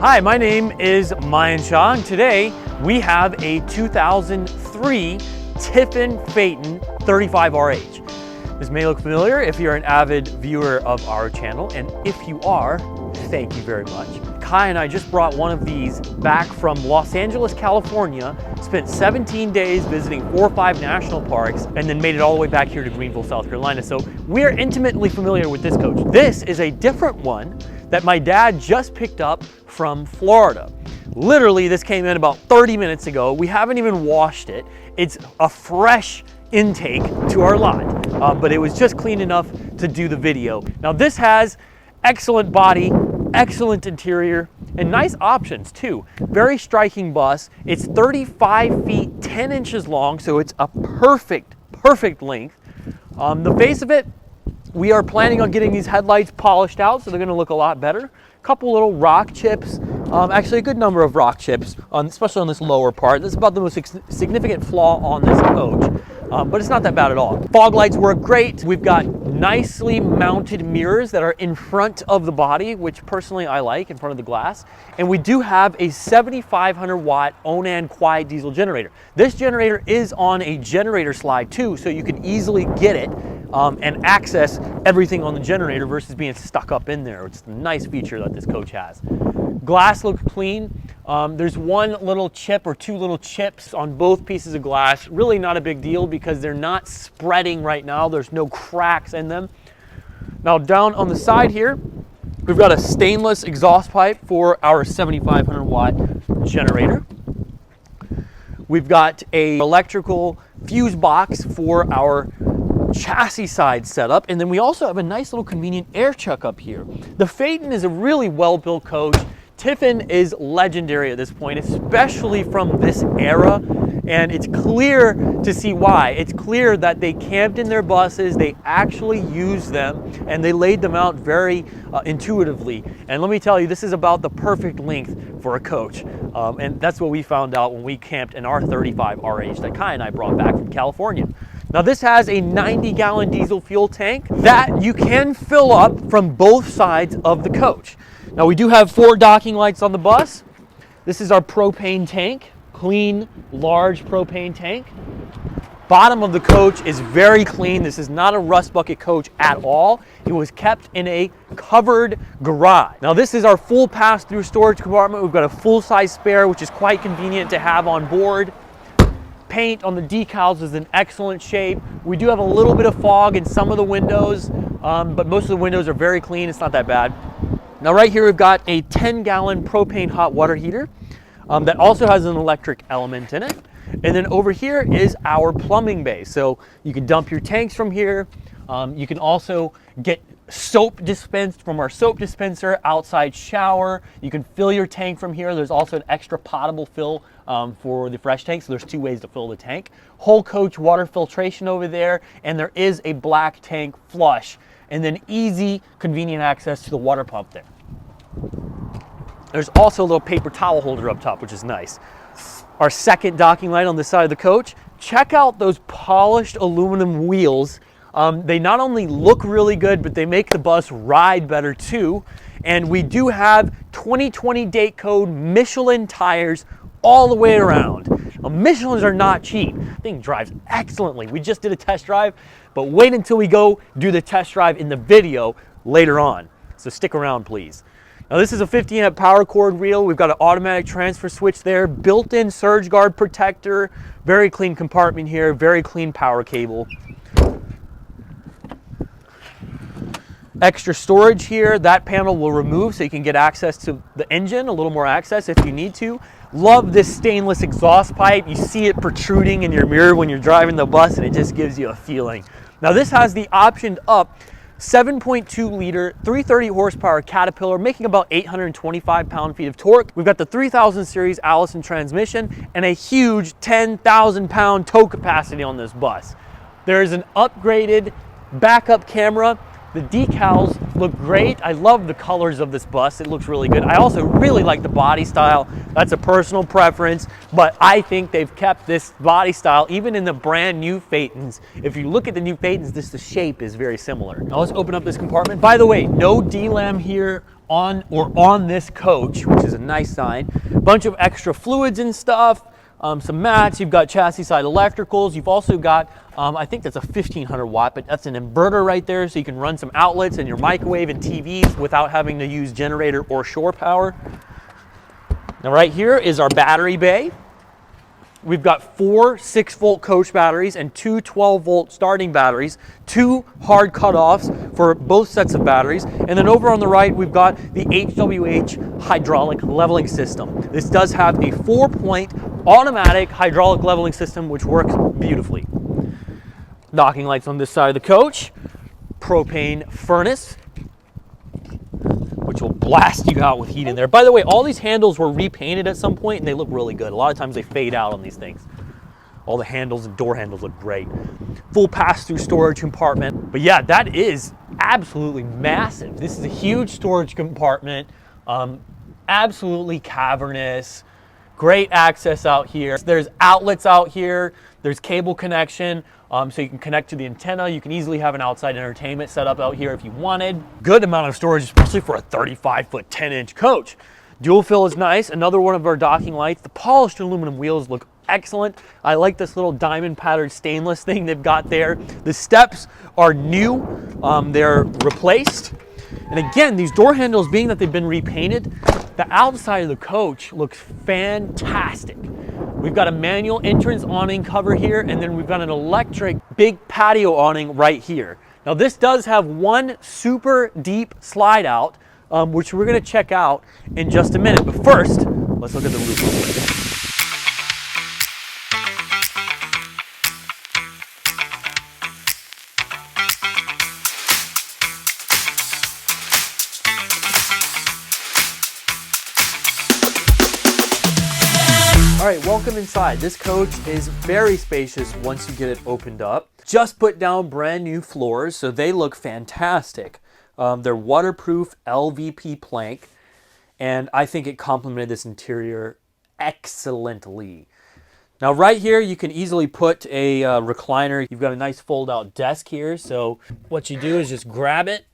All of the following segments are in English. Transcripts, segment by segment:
Hi, my name is Mayan Shah, and today we have a 2003 Tiffin Phaeton 35Rh. This may look familiar if you're an avid viewer of our channel, and if you are, thank you very much. Kai and I just brought one of these back from Los Angeles, California, spent 17 days visiting 4 or 5 national parks, and then made it all the way back here to Greenville, South Carolina. So we're intimately familiar with this coach. This is a different one that my dad just picked up from Florida. Literally, this came in about 30 minutes ago. We haven't even washed it. It's a fresh intake to our lot, but it was just clean enough to do the video. Now this has excellent body, excellent interior, and nice options too. Very striking bus. It's 35 feet 10 inches long, so it's a perfect length. The face of it, we are planning on getting these headlights polished out, so they're gonna look a lot better. Couple little rock chips, actually a good number of rock chips, especially on this lower part. This is about the most significant flaw on this coach, but it's not that bad at all. Fog lights work great. We've got nicely mounted mirrors that are in front of the body, which personally I like, in front of the glass. And we do have a 7,500 watt Onan quiet diesel generator. This generator is on a generator slide too, so you can easily get it and access everything on the generator versus being stuck up in there. It's a nice feature that this coach has. Glass looks clean. There's one little chip or two little chips on both pieces of glass. Really not a big deal because they're not spreading right now. There's no cracks in them. Now down on the side here, we've got a stainless exhaust pipe for our 7,500 watt generator. We've got a electrical fuse box for our chassis side setup, and then we also have a nice little convenient air chuck up here. The Phaeton is a really well-built coach. Tiffin is legendary at this point, especially from this era, and it's clear to see why. It's clear that they camped in their buses, they actually used them, and they laid them out very intuitively. And let me tell you, this is about the perfect length for a coach, and that's what we found out when we camped in our 35RH that Kai and I brought back from California. Now this has a 90-gallon diesel fuel tank that you can fill up from both sides of the coach. Now we do have 4 docking lights on the bus. This is our propane tank, clean, large propane tank. Bottom of the coach is very clean. This is not a rust bucket coach at all. It was kept in a covered garage. Now this is our full pass-through storage compartment. We've got a full-size spare, which is quite convenient to have on board. Paint on the decals is in excellent shape. We do have a little bit of fog in some of the windows, but most of the windows are very clean. It's not that bad. Now right here we've got a 10-gallon propane hot water heater that also has an electric element in it. And then over here is our plumbing bay. So you can dump your tanks from here. You can also get soap dispensed from our soap dispenser, outside shower. You can fill your tank from here. There's also an extra potable fill for the fresh tank, so there's 2 ways to fill the tank. Whole coach water filtration over there, and there is a black tank flush, and then easy, convenient access to the water pump there. There's also a little paper towel holder up top, which is nice. Our second docking light on the side of the coach. Check out those polished aluminum wheels. They not only look really good, but they make the bus ride better too. And we do have 2020 date code Michelin tires all the way around. Now, Michelins are not cheap. The thing drives excellently. We just did a test drive, but wait until we go do the test drive in the video later on. So stick around, please. Now this is a 15-amp power cord reel. We've got an automatic transfer switch there, built-in surge guard protector, very clean compartment here, very clean power cable. Extra storage here. That panel will remove so you can get access to the engine, a little more access if you need to. Love this stainless exhaust pipe. You see it protruding in your mirror when you're driving the bus, and it just gives you a feeling. Now this has the optioned up 7.2 liter, 330 horsepower Caterpillar, making about 825 pound-feet of torque. We've got the 3000 series Allison transmission and a huge 10,000 pound tow capacity on this bus. There is an upgraded backup camera The decals look great. I love the colors of this bus. It looks really good. I also really like the body style. That's a personal preference, but I think they've kept this body style even in the brand new Phaetons. If you look at the new Phaetons, the shape is very similar. Now let's open up this compartment. By the way, no D-lam here on this coach, which is a nice sign. Bunch of extra fluids and stuff. Some mats, you've got chassis side electricals. You've also got, I think that's a 1500 watt, but that's an inverter right there, so you can run some outlets in your microwave and TVs without having to use generator or shore power. Now right here is our battery bay. We've got 4 6-volt coach batteries and 2 12-volt starting batteries, 2 hard cutoffs for both sets of batteries, and then over on the right we've got the HWH hydraulic leveling system. This does have a 4-point automatic hydraulic leveling system which works beautifully. Docking lights on this side of the coach, propane furnace, which will blast you out with heat in there. By the way, all these handles were repainted at some point and they look really good. A lot of times they fade out on these things. All the handles and door handles look great. Full pass-through storage compartment. But yeah, that is absolutely massive. This is a huge storage compartment. Absolutely cavernous. Great access out here. There's outlets out here. There's cable connection. So you can connect to the antenna. You can easily have an outside entertainment set up out here if you wanted. Good amount of storage, especially for a 35-foot, 10-inch coach. Dual fill is nice. Another one of our docking lights. The polished aluminum wheels look excellent. I like this little diamond patterned stainless thing they've got there. The steps are new. They're replaced. And again, these door handles, being that they've been repainted, the outside of the coach looks fantastic. We've got a manual entrance awning cover here, and then we've got an electric big patio awning right here. Now this does have one super deep slide out, which we're gonna check out in just a minute. But first, let's look at the roof. All right, welcome inside. This coach is very spacious once you get it opened up. Just put down brand new floors, so they look fantastic. They're waterproof LVP plank, and I think it complemented this interior excellently. Now right here, you can easily put a recliner. You've got a nice fold-out desk here, so what you do is just grab it,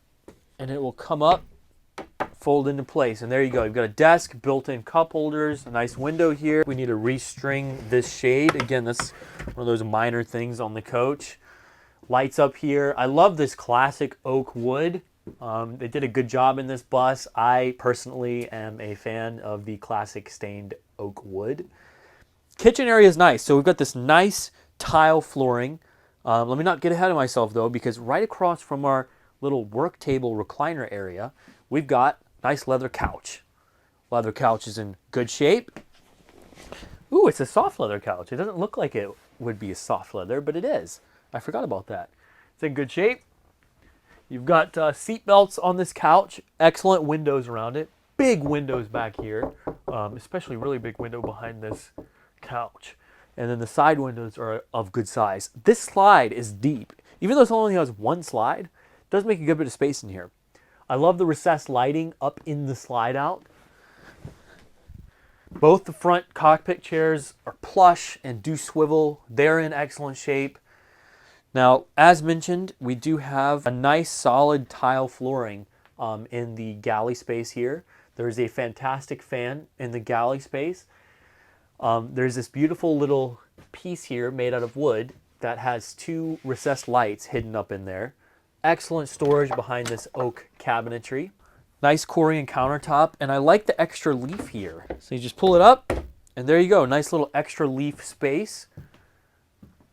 and it will come up, fold into place, and there you go. You've got a desk, built-in cup holders, a nice window here. We need to restring this shade. Again, that's one of those minor things on the coach. Lights up here. I love this classic oak wood. They did a good job in this bus. I personally am a fan of the classic stained oak wood. Kitchen area is nice. So we've got this nice tile flooring. Let me not get ahead of myself though, because right across from our little work table recliner area, we've got nice leather couch. Leather couch is in good shape. Ooh, it's a soft leather couch. It doesn't look like it would be a soft leather, but it is. I forgot about that. It's in good shape. You've got seat belts on this couch. Excellent windows around it. Big windows back here, especially really big window behind this couch. And then the side windows are of good size. This slide is deep. Even though it only has one slide, it does make a good bit of space in here. I love the recessed lighting up in the slide out. Both the front cockpit chairs are plush and do swivel. They're in excellent shape. Now, as mentioned, we do have a nice solid tile flooring in the galley space here. There's a fantastic fan in the galley space. There's this beautiful little piece here made out of wood that has 2 recessed lights hidden up in there. Excellent storage behind this oak cabinetry. Nice Corian countertop, and I like the extra leaf here. So you just pull it up, and there you go. Nice little extra leaf space.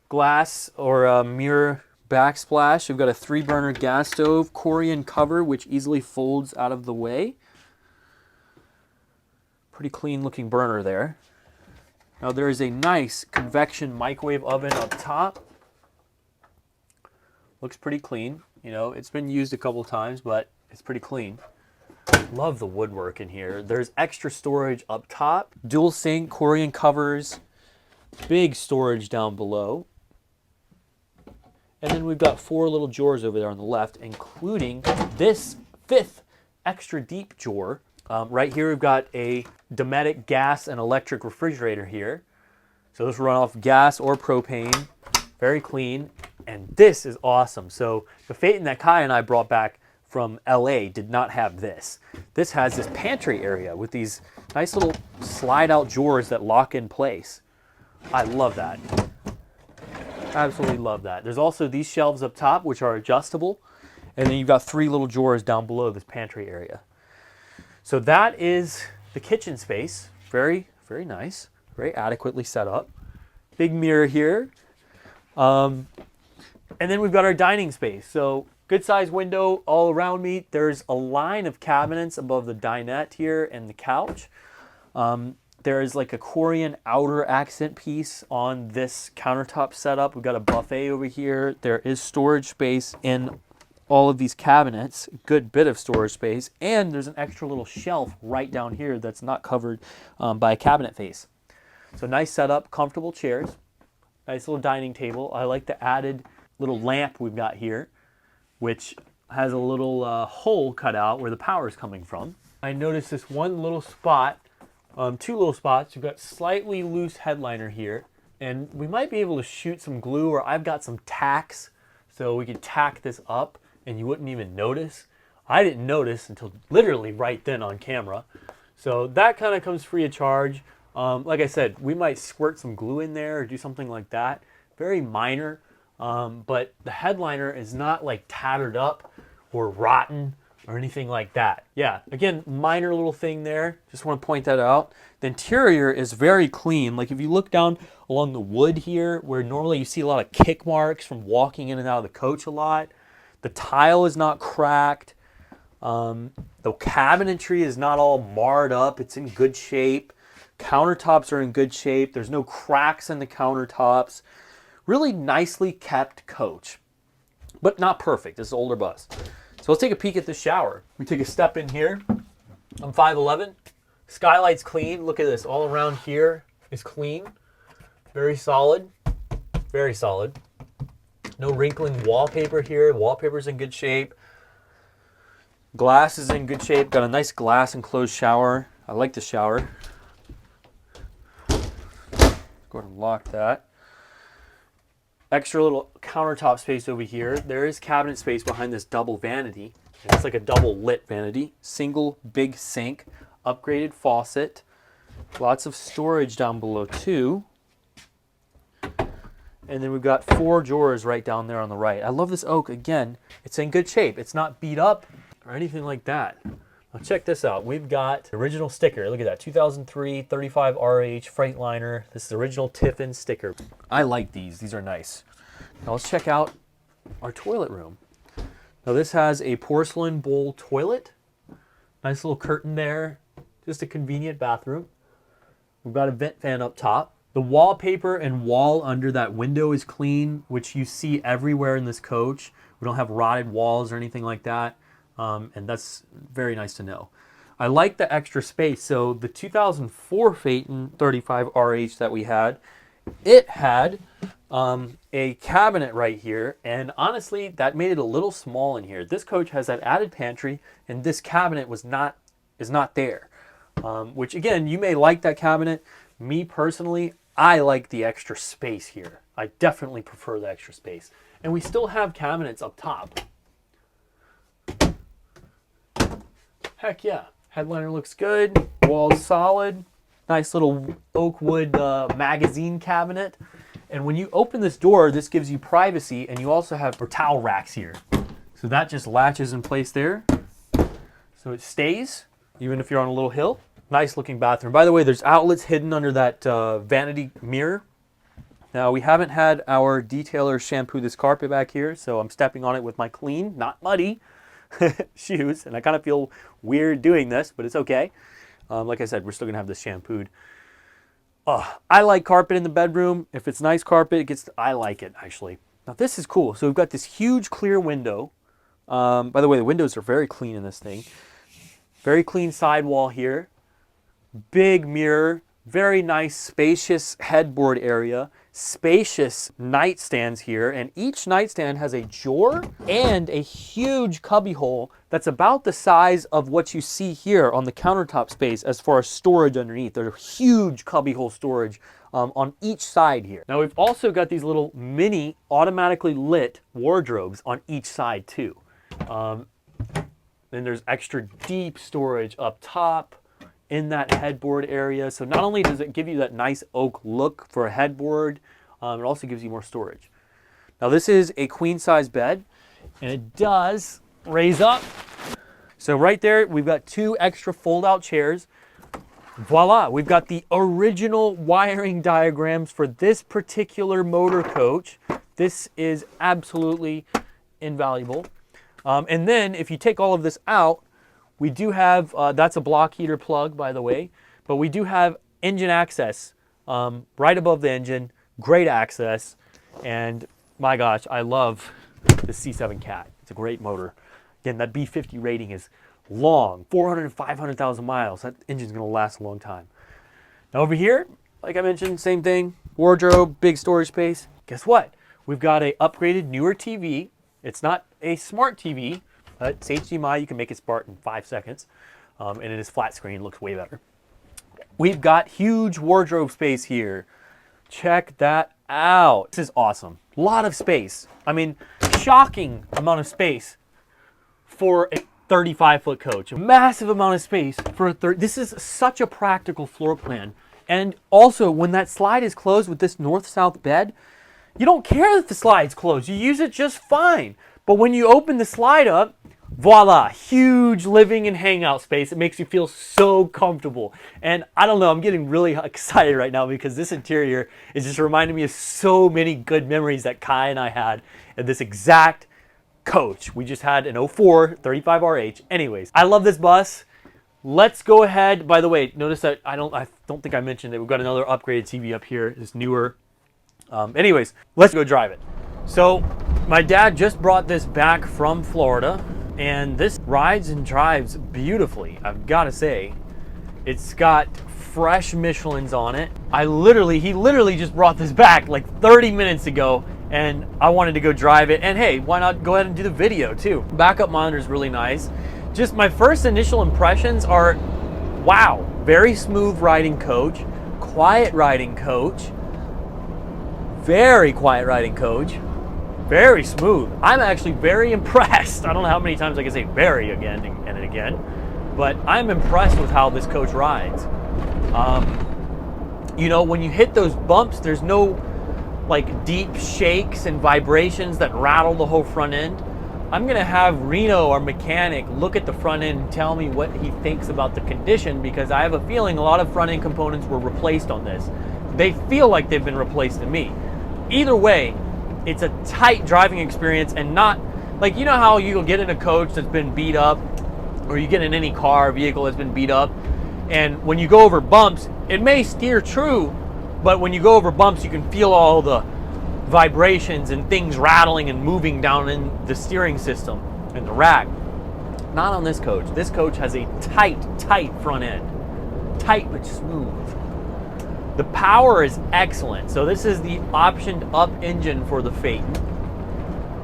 Glass or mirror backsplash. We've got a 3-burner gas stove, Corian cover, which easily folds out of the way. Pretty clean looking burner there. Now there is a nice convection microwave oven up top. Looks pretty clean. You know, it's been used a couple times, but it's pretty clean. Love the woodwork in here. There's extra storage up top. Dual sink, Corian covers. Big storage down below. And then we've got 4 little drawers over there on the left, including this 5th extra deep drawer. Right here we've got a Dometic gas and electric refrigerator here. So this will run off gas or propane. Very clean. And this is awesome. So the Phaeton that Kai and I brought back from LA did not have this. This has this pantry area with these nice little slide out drawers that lock in place. I love that. Absolutely love that. There's also these shelves up top which are adjustable. And then you've got 3 little drawers down below this pantry area. So that is the kitchen space. Very, very nice. Very adequately set up. Big mirror here. And then we've got our dining space. So good size window all around me. There's a line of cabinets above the dinette here and the couch. There is like a Corian outer accent piece on this countertop setup. We've got a buffet over here. There is storage space in all of these cabinets, good bit of storage space, and there's an extra little shelf right down here that's not covered by a cabinet face. So nice setup, comfortable chairs, nice little dining table. I like the added little lamp we've got here, which has a little hole cut out where the power is coming from. I noticed this one little spot, 2 little spots. We've got slightly loose headliner here, and we might be able to shoot some glue, or I've got some tacks, so we could tack this up and you wouldn't even notice. I didn't notice until literally right then on camera. So that kind of comes free of charge. Like I said, we might squirt some glue in there or do something like that. Very minor, but the headliner is not like tattered up or rotten or anything like that. Yeah, again, minor little thing there. Just want to point that out. The interior is very clean. Like if you look down along the wood here, where normally you see a lot of kick marks from walking in and out of the coach a lot, the tile is not cracked. The cabinetry is not all marred up. It's in good shape. Countertops are in good shape. There's no cracks in the countertops. Really nicely kept coach, but not perfect. This is older bus. So let's take a peek at the shower. We take a step in here. I'm 5'11". Skylight's clean. Look at this. All around here is clean. Very solid. Very solid. No wrinkling wallpaper here. Wallpaper's in good shape. Glass is in good shape. Got a nice glass enclosed shower. I like the shower. Go ahead and lock that. Extra little countertop space over here. There is cabinet space behind this double vanity. It's like a double lit vanity. Single big sink. Upgraded faucet. Lots of storage down below too. And then we've got 4 drawers right down there on the right. I love this oak. Again, it's in good shape. It's not beat up or anything like that. Now check this out. We've got the original sticker. Look at that. 2003 35RH Freightliner. This is the original Tiffin sticker. I like these. These are nice. Now let's check out our toilet room. Now this has a porcelain bowl toilet. Nice little curtain there. Just a convenient bathroom. We've got a vent fan up top. The wallpaper and wall under that window is clean, which you see everywhere in this coach. We don't have rotted walls or anything like that, and that's very nice to know. I like the extra space. So the 2004 Phaeton 35RH that we had, it had a cabinet right here, and honestly, that made it a little small in here. This coach has that added pantry, and this cabinet is not there. Which again, you may like that cabinet. Me personally, I like the extra space here. I definitely prefer the extra space. And we still have cabinets up top. Heck yeah. Headliner looks good. Wall's solid. Nice little oak wood magazine cabinet. And when you open this door, this gives you privacy, and you also have towel racks here. So that just latches in place there. So it stays, even if you're on a little hill. Nice looking bathroom. By the way, there's outlets hidden under that vanity mirror. Now, we haven't had our detailer shampoo this carpet back here, so I'm stepping on it with my clean, not muddy, shoes. And I kind of feel weird doing this, but it's okay. Like I said, we're still going to have this shampooed. I like carpet in the bedroom. If it's nice carpet, I like it, actually. Now, this is cool. So we've got this huge clear window. By the way, the windows are very clean in this thing. Very clean sidewall here. Big mirror Very nice, spacious headboard area, spacious nightstands here, and each nightstand has a drawer and a huge cubby hole that's about the size of what you see here on the countertop space as far as storage underneath. There's huge cubby hole storage on each side here. Now we've also got these little mini automatically lit wardrobes on each side too. Then there's extra deep storage up top in that headboard area. So not only does it give you that nice oak look for a headboard, it also gives you more storage. Now this is a queen size bed and it does raise up. So right there, we've got 2 extra fold out chairs. Voila, we've got the original wiring diagrams for this particular motor coach. This is absolutely invaluable. And then if you take all of this out, we do have, that's a block heater plug, by the way, but we do have engine access right above the engine, great access, and my gosh, I love the C7 Cat. It's a great motor. Again, that B50 rating is long, 400 and 500,000 miles. That engine's gonna last a long time. Now over here, like I mentioned, same thing, wardrobe, big storage space. Guess what? We've got a upgraded, newer TV. It's not a smart TV, it's HDMI. You can make it smart in 5 seconds. And it is flat screen, looks way better. We've got huge wardrobe space here. Check that out. This is awesome. A lot of space. I mean, shocking amount of space for a 35-foot coach. A massive amount of space for a this is such a practical floor plan. And also, when that slide is closed with this north-south bed, you don't care that the slide's closed. You use it just fine. But when you open the slide up, voila, huge living and hangout space. It makes you feel so comfortable. And I don't know, I'm getting really excited right now because this interior is just reminding me of so many good memories that Kai and I had in this exact coach. We just had an 04 35RH. Anyways, I love this bus. Let's go ahead. By the way, notice that I don't think I mentioned that we've got another upgraded TV up here. It's newer. Anyways, let's go drive it. So my dad just brought this back from Florida, and this rides and drives beautifully. I've got to say, it's got fresh Michelins on it. He literally just brought this back like 30 minutes ago, and I wanted to go drive it. And hey, why not go ahead and do the video too? Backup monitor is really nice. Just my first initial impressions are, wow, very smooth riding coach, quiet riding coach, very quiet riding coach. Very smooth. I'm actually very impressed. I don't know how many times I can say very again and again, but I'm impressed with how this coach rides. You know, when you hit those bumps, there's no like deep shakes and vibrations that rattle the whole front end. I'm gonna have Reno, our mechanic, look at the front end and tell me what he thinks about the condition, because I have a feeling a lot of front end components were replaced on this. They feel like they've been replaced to me. Either way, it's a tight driving experience, and not like, you know how you'll get in a coach that's been beat up, or you get in any car or vehicle that's been beat up, and when you go over bumps, it may steer true, but when you go over bumps, you can feel all the vibrations and things rattling and moving down in the steering system and the rack. Not on this coach. This coach has a tight front end. Tight but smooth. The power is excellent. So this is the optioned up engine for the Phaeton.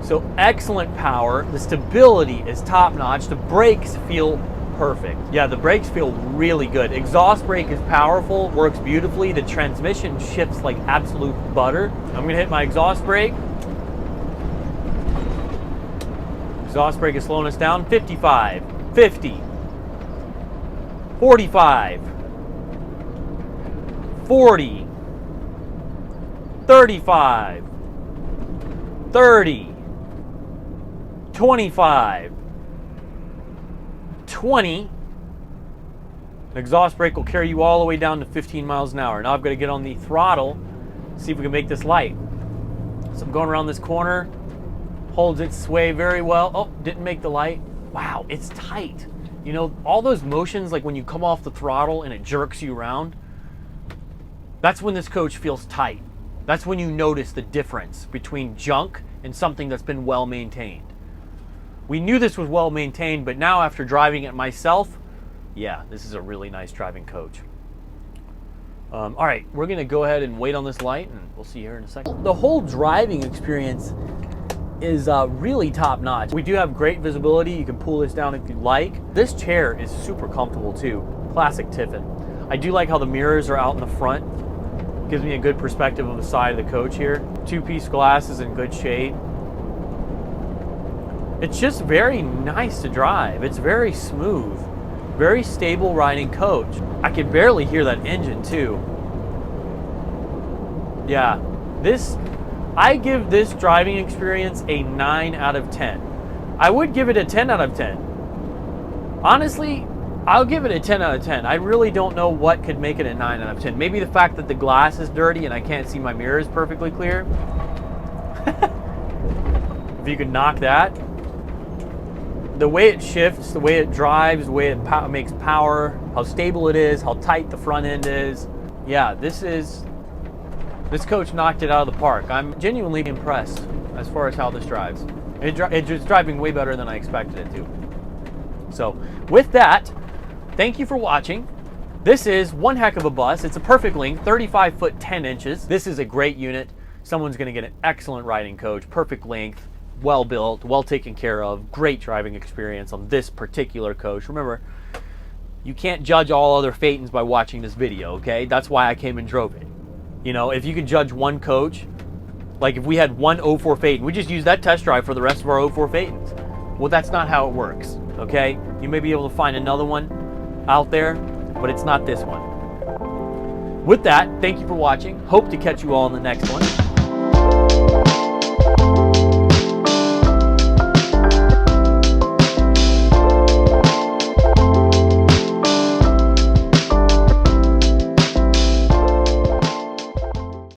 So excellent power. The stability is top notch. The brakes feel perfect. Yeah, the brakes feel really good. Exhaust brake is powerful, works beautifully. The transmission shifts like absolute butter. I'm gonna hit my exhaust brake. Exhaust brake is slowing us down. 55, 50, 45, 40, 35, 30, 25, 20. The exhaust brake will carry you all the way down to 15 miles an hour. Now I've got to get on the throttle, see if we can make this light. So I'm going around this corner, holds its sway very well. Oh, didn't make the light. Wow, it's tight. You know, all those motions, like when you come off the throttle and it jerks you around, that's when this coach feels tight. That's when you notice the difference between junk and something that's been well maintained. We knew this was well maintained, but now after driving it myself, yeah, this is a really nice driving coach. All right, we're gonna go ahead and wait on this light, and we'll see you here in a second. The whole driving experience is really top notch. We do have great visibility. You can pull this down if you'd like. This chair is super comfortable too. Classic Tiffin. I do like how the mirrors are out in the front. Gives me a good perspective of the side of the coach here. Two-piece glass is in good shape. It's just very nice to drive. It's very smooth. Very stable riding coach. I can barely hear that engine too. Yeah, I give this driving experience a 9 out of 10. I would give it a 10 out of 10. Honestly, I'll give it a 10 out of 10. I really don't know what could make it a 9 out of 10. Maybe the fact that the glass is dirty and I can't see my mirrors perfectly clear. If you could knock that. The way it shifts, the way it drives, the way it makes power, how stable it is, how tight the front end is. Yeah, this coach knocked it out of the park. I'm genuinely impressed as far as how this drives. It's driving way better than I expected it to. So with that, thank you for watching. This is one heck of a bus. It's a perfect length, 35 foot 10 inches. This is a great unit. Someone's gonna get an excellent riding coach, perfect length, well built, well taken care of, great driving experience on this particular coach. Remember, you can't judge all other Phaetons by watching this video, okay? That's why I came and drove it. You know, if you could judge one coach, like if we had one 04 Phaeton, we just use that test drive for the rest of our 04 Phaetons. Well, that's not how it works, okay? You may be able to find another one out there, but it's not this one. With that, thank you for watching. Hope to catch you all in the next one.